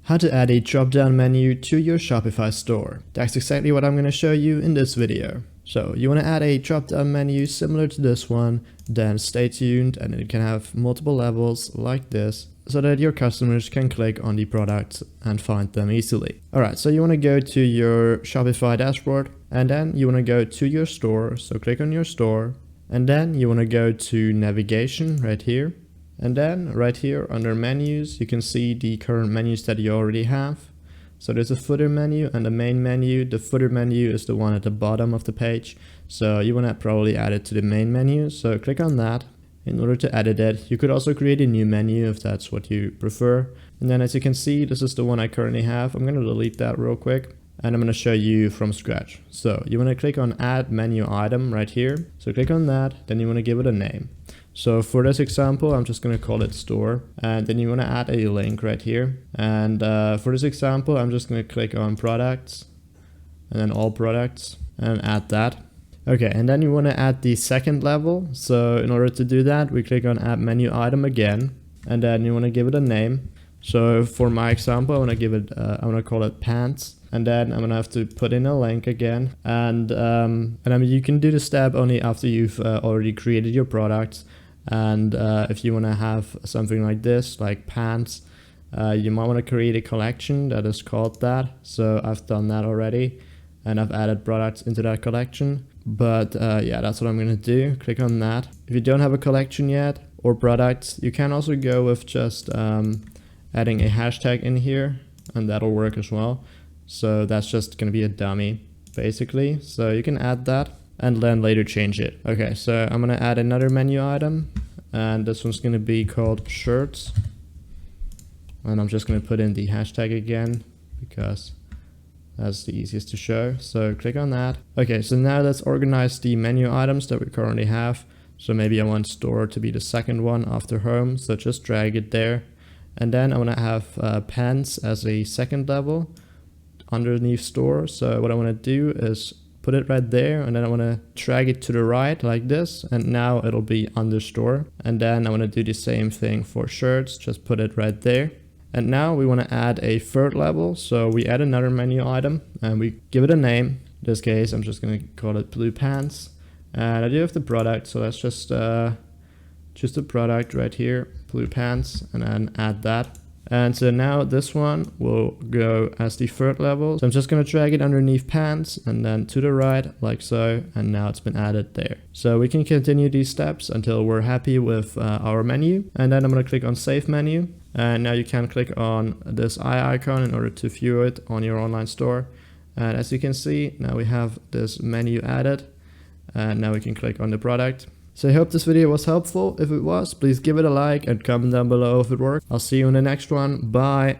How to add a drop-down menu to your Shopify store. That's exactly what I'm going to show you in this video. So you want to add a drop-down menu similar to this one, then stay tuned, and it can have multiple levels like this so that your customers can click on the products and find them easily. Alright, so you want to go to your Shopify dashboard, and then you want to go to your store. So click on your store, and then you want to go to navigation right here. And then right here under menus, you can see the current menus that you already have. So there's a footer menu and a main menu. The footer menu is the one at the bottom of the page. So you want to probably add it to the main menu. So click on that in order to edit it. You could also create a new menu if that's what you prefer. And then as you can see, this is the one I currently have. I'm going to delete that real quick, and I'm going to show you from scratch. So you want to click on add menu item right here. So click on that, then you want to give it a name. So for this example, I'm just going to call it store, and then you want to add a link right here. And for this example, I'm just going to click on products and then all products and add that. Okay, and then you want to add the second level. So in order to do that, we click on add menu item again, and then you want to give it a name. So for my example, I want to give it, I want to call it pants. And then I'm gonna have to put in a link again, and I mean, you can do the step only after you've already created your product. And if you want to have something like this, like pants, you might want to create a collection that is called that. So I've done that already, and I've added products into that collection. But yeah, that's what I'm gonna do. Click on that. If you don't have a collection yet or products, you can also go with just adding a hashtag in here, and that'll work as well. So that's just going to be a dummy, basically. So you can add that and then later change it. Okay, so I'm going to add another menu item, and this one's going to be called shirts. And I'm just going to put in the hashtag again because that's the easiest to show. So click on that. Okay, so now let's organize the menu items that we currently have. So maybe I want store to be the second one after home. So just drag it there. And then I want to have pants as a second level underneath store. So what I want to do is put it right there, and then I want to drag it to the right like this, and now it'll be under store. And then I want to do the same thing for shirts, just put it right there. And now we want to add a third level. So we add another menu item and we give it a name. In this case, I'm just going to call it blue pants, and I do have the product, so let's just a product right here, blue pants, and then add that. And so now this one will go as the third level. So I'm just going to drag it underneath pants and then to the right like so. And now it's been added there. So we can continue these steps until we're happy with our menu. And then I'm going to click on save menu. And now you can click on this eye icon in order to view it on your online store. And as you can see, now we have this menu added. And now we can click on the product. So I hope this video was helpful. If it was, please give it a like and comment down below if it worked. I'll see you in the next one. Bye.